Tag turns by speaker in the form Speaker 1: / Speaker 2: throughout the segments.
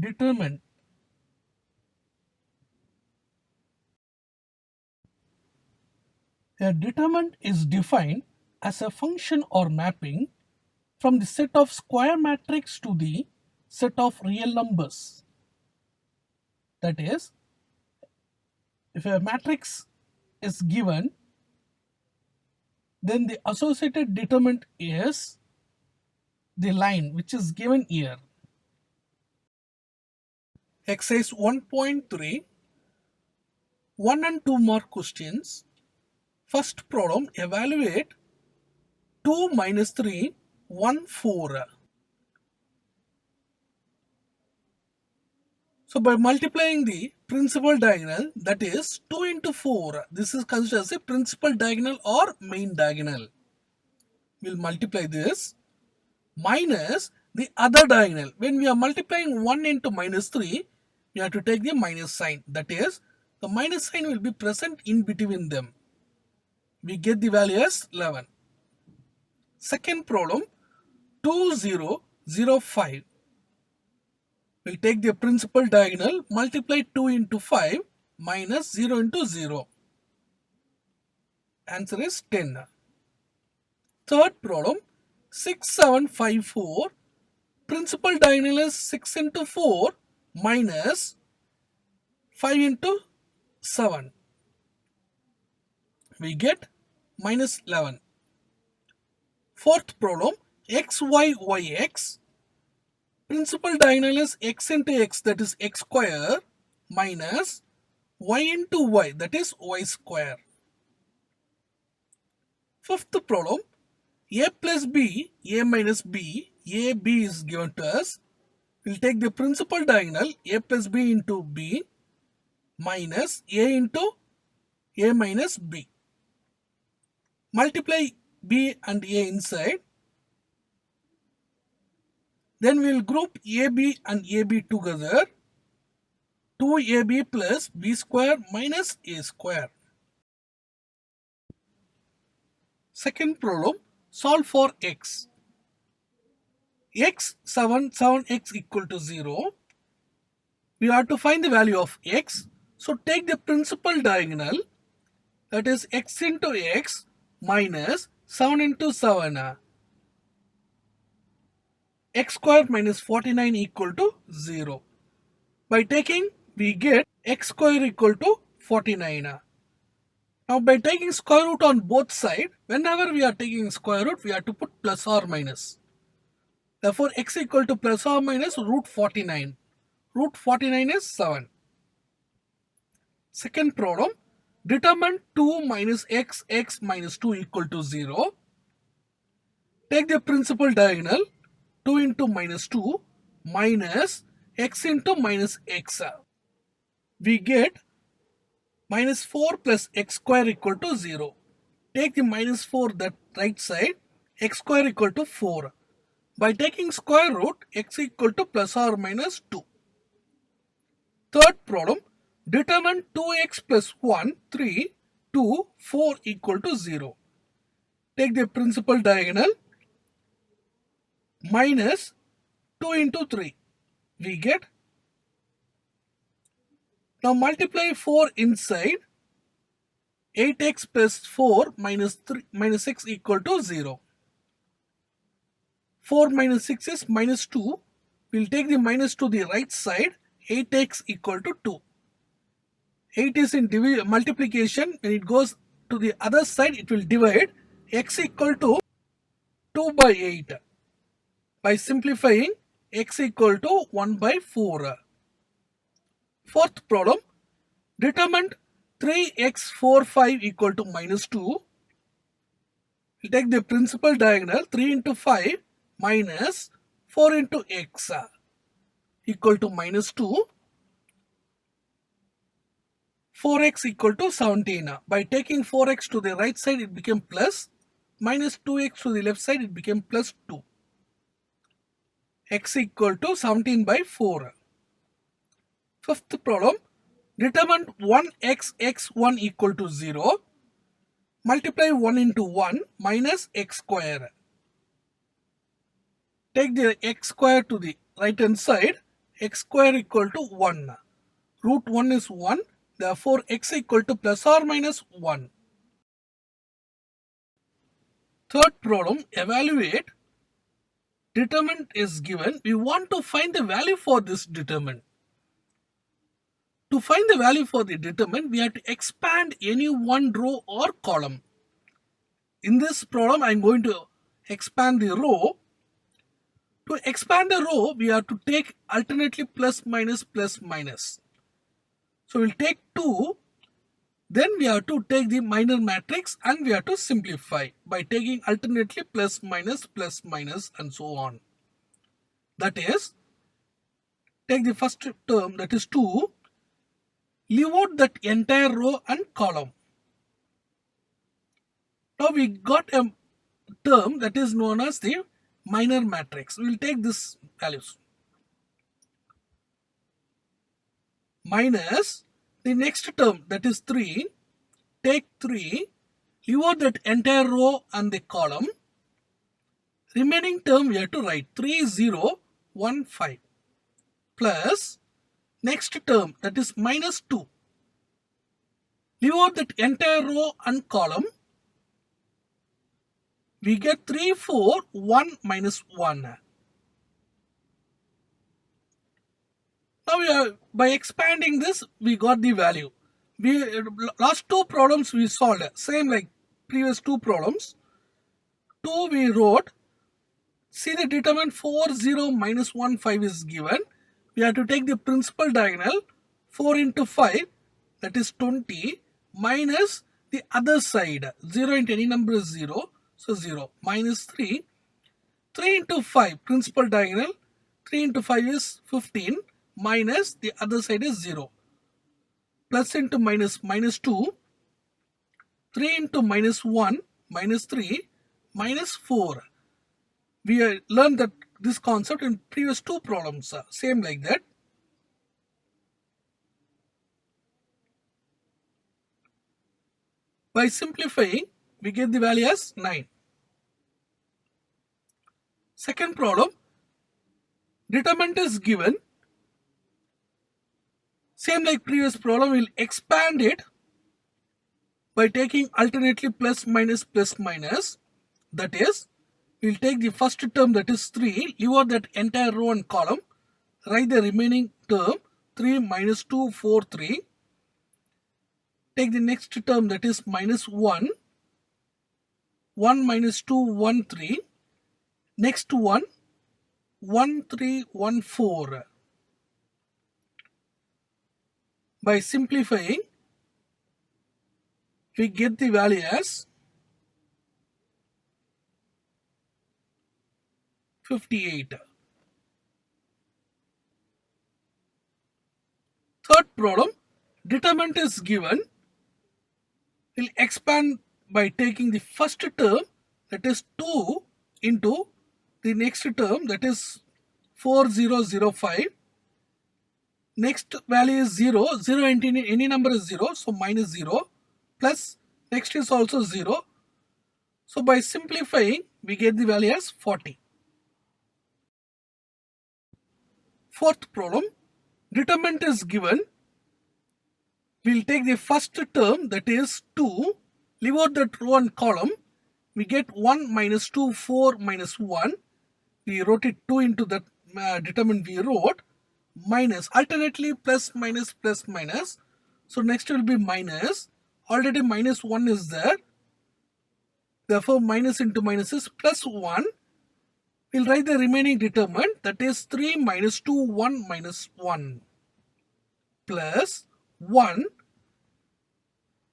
Speaker 1: determinant. A determinant is defined as a function or mapping from the set of square matrix to the set of real numbers. That is, if a matrix is given, then the associated determinant is the line which is given here. Exercise 1.3, 1 and 2 mark questions. First problem, evaluate 2 minus 3, 1, 4. So by multiplying the principal diagonal, that is 2 into 4, this is considered as a principal diagonal or main diagonal. We'll multiply this minus the other diagonal. When we are multiplying 1 into minus 3, we have to take the minus sign. That is, the minus sign will be present in between them. We get the value as 11. Second problem, 2, 0, 0, 5. We'll take the principal diagonal, multiply 2 into 5 minus 0 into 0. Answer is 10. Third problem, 6, 7, 5, 4. Principal diagonal is 6 into 4 minus 5 into 7. We get minus 11. Fourth problem, x, y, y, x. Principal diagonal is x into x, that is x square, minus y into y, that is y square. Fifth problem, a plus b, a minus b, a, b is given to us. We'll take the principal diagonal, a plus b into b, minus a into a minus b. Multiply b and a inside. Then we will group AB and AB together. 2AB plus B square minus A square. Second problem, solve for x. X 7, 7x equal to 0. We have to find the value of x. So take the principal diagonal, that is x into x minus 7 into 7. X square minus 49 equal to 0. By taking, we get x square equal to 49. Now by taking square root on both sides, whenever we are taking square root, we have to put plus or minus. Therefore, x equal to plus or minus root 49. Root 49 is 7. Second problem, determine 2 minus x, x minus 2 equal to 0. Take the principal diagonal, 2 into minus 2 minus x into minus x. We get minus 4 plus x square equal to 0. Take the minus 4 that right side, x square equal to 4. By taking square root, x equal to plus or minus 2. Third problem, determine 2x plus 1, 3, 2, 4 equal to 0. Take the principal diagonal, minus 2 into 3. We get, now multiply 4 inside, 8x plus 4 minus 3 minus 6 equal to 0. 4 minus 6 is minus 2. We'll take the minus to the right side, 8x equal to 2. 8 is in multiplication. When it goes to the other side, it will divide. X equal to 2 by 8. By simplifying, x equal to 1 by 4. Fourth problem, determine 3x45 equal to minus 2. We'll take the principal diagonal, 3 into 5 minus 4 into x equal to minus 2. 4x equal to 17. By taking 4x to the right side, it became plus. Minus 2x to the left side, it became plus 2. X equal to 17 by 4. Fifth problem, determine 1x x1 equal to 0. Multiply 1 into 1 minus x square. Take the x square to the right hand side. x square equal to 1. Root 1 is 1. Therefore, x equal to plus or minus 1. Third problem, evaluate. Determinant is given. We want to find the value for this determinant. To find the value for the determinant, we have to expand any one row or column. In this problem, I am going to expand the row. To expand the row, we have to take alternately plus minus plus minus. So we'll take 2. Then we have to take the minor matrix and we have to simplify by taking alternately plus minus and so on. That is, take the first term, that is 2. Leave out that entire row and column. Now we got a term that is known as the minor matrix. We will take this values. Minus the next term, that is 3. Take 3. Leave out that entire row and the column. Remaining term we have to write 3015 plus next term, that is minus 2. Leave out that entire row and column. We get 341 minus 1. Now by expanding this, we got the value. Last two problems we solved, same like previous two problems. 2 we wrote. See the determinant 40 minus 15 is given. We have to take the principal diagonal 4 into 5, that is 20, minus the other side. 0 into any number is 0, so 0, minus 3. 3 into 5, principal diagonal, 3 into 5 is 15, minus the other side is 0. Plus into minus, minus 2. 3 into minus 1, minus 3, minus 4. We learned that this concept in previous two problems, same like that. By simplifying, we get the value as 9. Second problem, determinant is given. Same like previous problem, we'll expand it by taking alternately plus minus plus minus. That is, we'll take the first term, that is 3, leave out that entire row and column, write the remaining term 3 minus 2, 4, 3. Take the next term, that is minus 1, 1 minus 2, 1, 3. Next one, 1, 3, 1, 4. By simplifying, we get the value as 58. Third problem, determinant is given. We'll expand by taking the first term, that is 2, into the next term, that is 4005. Next value is 0. 0 into any number is 0, so minus 0. Plus next is also 0. So by simplifying, we get the value as 40. Fourth problem, determinant is given. We'll take the first term, that is 2. Leave out that row and column. We get 1 minus 2, 4 minus 1. We wrote it 2 into that determinant we wrote. Minus, alternately plus minus plus minus. So next will be minus. Already minus 1 is there. Therefore minus into minus is plus 1. We'll write the remaining determinant, that is 3 minus 2, 1 minus 1 plus 1.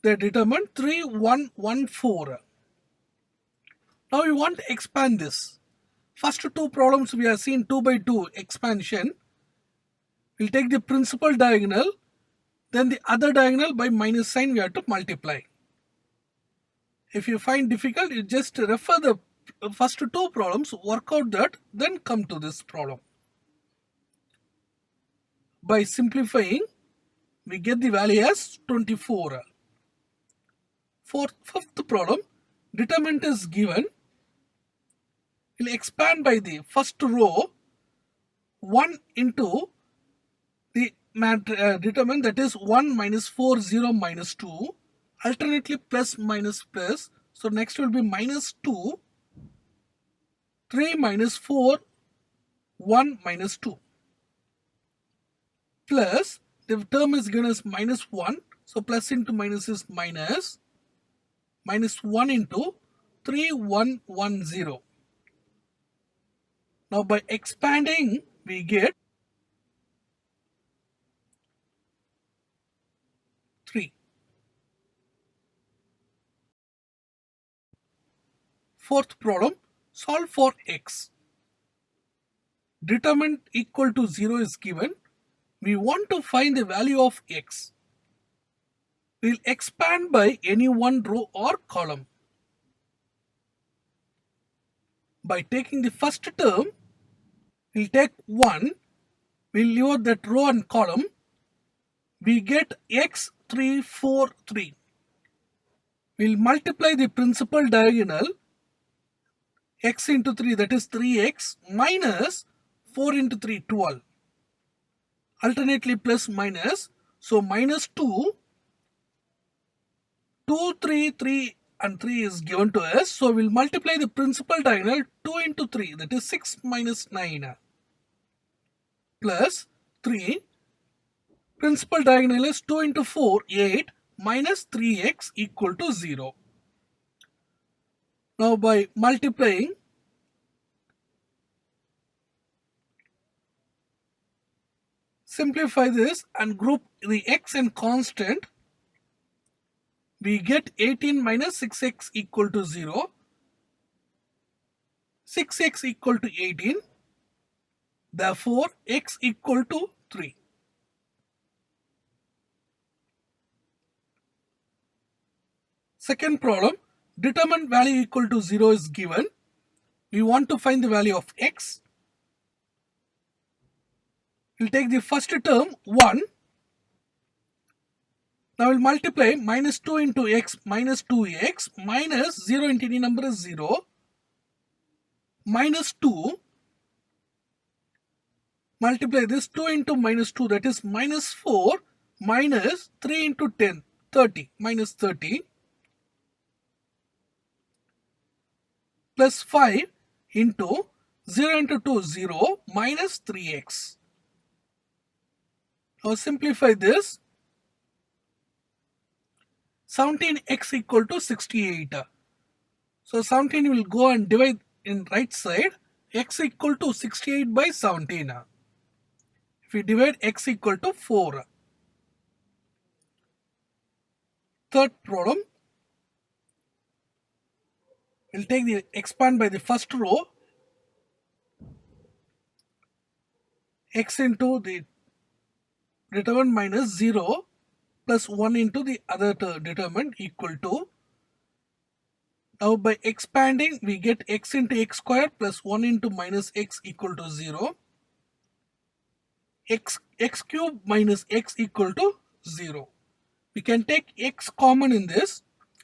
Speaker 1: The determinant 3, 1, 1, 4. Now we want to expand this. First two problems we have seen 2 by 2 expansion. We'll take the principal diagonal, then the other diagonal by minus sign we have to multiply. If you find difficult, you just refer the first two problems, work out that, then come to this problem. By simplifying, we get the value as 24. Fifth problem, determinant is given. We'll expand by the first row, 1 into determinant, that is 1 minus 4 0 minus 2, alternately plus minus plus. So next will be minus 2, 3 minus 4, 1 minus 2, plus the term is given as minus 1, so plus into minus is minus, minus 1 into 3 1 1 0. Now by expanding we get 3. Fourth problem, solve for x. Determinant equal to 0 is given. We want to find the value of x. We'll expand by any one row or column. By taking the first term, we'll take 1, we'll leave out that row and column. We get x 3 4 3. We'll multiply the principal diagonal, x into 3, that is 3x, minus 4 into 3, 12. Alternately plus minus, so minus 2, 2, 3, 3 and 3 is given to us. So we'll multiply the principal diagonal, 2 into 3, that is 6 minus 9, plus 3. Principal diagonal is 2 into 4, 8, minus 3x equal to 0. Now by multiplying, simplify this and group the x and constant, we get 18 minus 6x equal to 0. 6x equal to 18. Therefore, x equal to 3. Second problem, determine value equal to 0 is given. We want to find the value of x. We'll take the first term, 1. Now we'll multiply minus 2 into x, minus 2x, minus 0 into any number is 0, minus 2, multiply this 2 into minus 2, that is minus 4, minus 3 into 10, 30, minus 30, plus 5 into 0 into 2, 0, minus 3x. Now simplify this. 17x equal to 68. So 17 will go and divide in right side. X equal to 68 by 17. If we divide, x equal to 4. Third problem, we'll take the expand by the first row. X into the determinant minus 0 plus 1 into the other determinant equal to. Now by expanding, we get x into x square plus 1 into minus x equal to 0. X cube minus x equal to 0. We can take x common in this.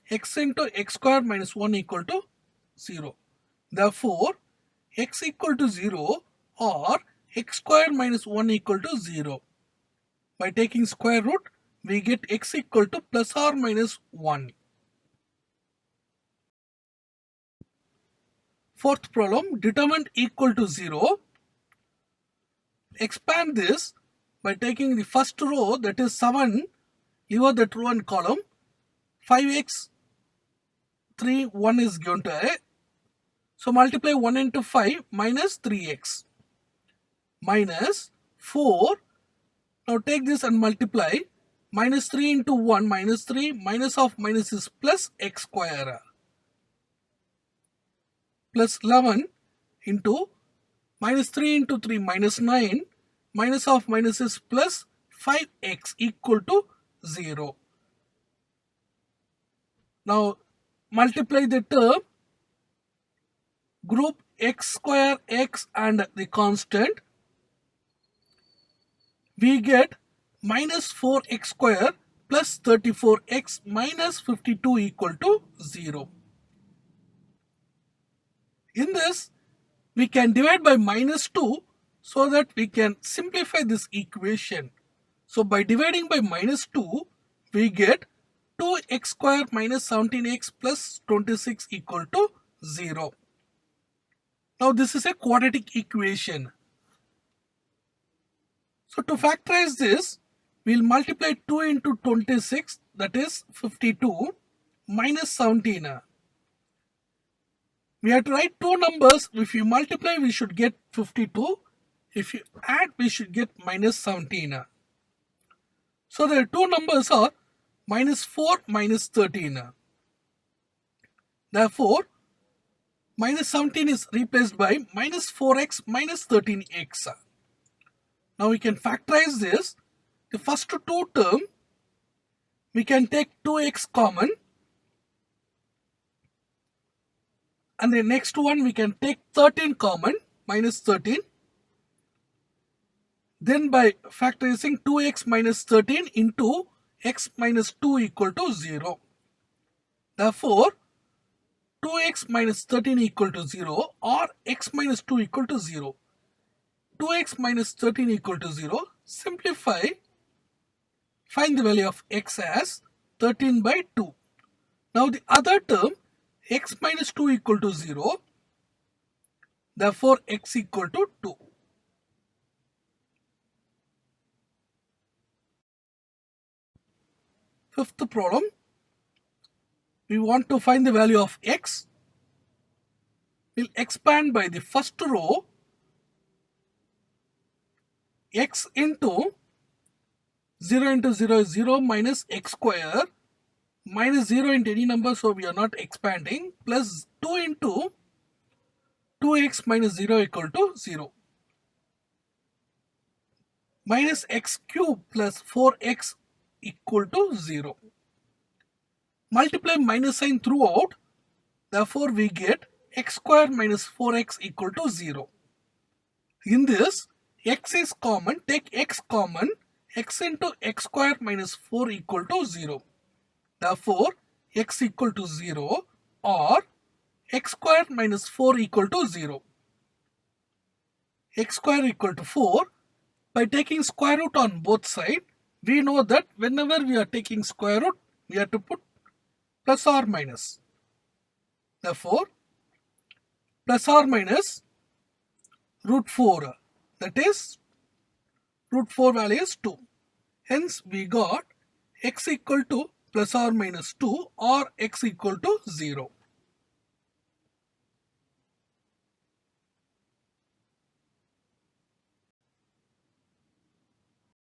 Speaker 1: X into x square minus 1 equal to 0. Therefore, x equal to 0 or x square minus 1 equal to 0. By taking square root, we get x equal to plus or minus 1. Fourth problem, determinant equal to 0. Expand this by taking the first row, that is 7, leave out that row and column. 5x, 3, 1 is given to a. So multiply 1 into 5 minus 3x minus 4. Now take this and multiply. Minus 3 into 1 minus 3, minus of minus is plus x square, plus 11 into minus 3 into 3 minus 9, minus of minus is plus 5x equal to 0. Now multiply the term, group x square, x and the constant. We get minus 4x square plus 34x minus 52 equal to 0. In this, we can divide by minus 2 so that we can simplify this equation. So by dividing by minus 2, we get 2x square minus 17x plus 26 equal to 0. Now this is a quadratic equation. So to factorize this, we'll multiply 2 into 26, that is 52, minus 17. We have to write two numbers. If you multiply, we should get 52. If you add, we should get minus 17. So the two numbers are minus 4, minus 13. Therefore, minus 17 is replaced by minus 4x minus 13x. Now we can factorize this. The first two term, we can take 2x common. And the next one we can take 13 common, minus 13. Then by factorizing 2x minus 13 into x minus 2 equal to 0. Therefore, 2x minus 13 equal to 0 or x minus 2 equal to 0. 2x minus 13 equal to 0. Simplify. Find the value of x as 13 by 2. Now the other term, x minus 2 equal to 0. Therefore, x equal to 2. Fifth problem, we want to find the value of x. We'll expand by the first row, x into 0 into 0 is 0 minus x square, minus 0 into any number, so we are not expanding, plus 2 into 2x minus 0 equal to 0. Minus x cube plus 4x equal to 0. Multiply minus sign throughout. Therefore, we get x square minus 4x equal to 0. In this, x is common. Take x common. X into x square minus 4 equal to 0. Therefore, x equal to 0 or x square minus 4 equal to 0. X square equal to 4. By taking square root on both sides, we know that whenever we are taking square root, we have to put plus or minus. Therefore, plus or minus root 4, that is root 4 value is 2. Hence, we got x equal to plus or minus 2 or x equal to 0.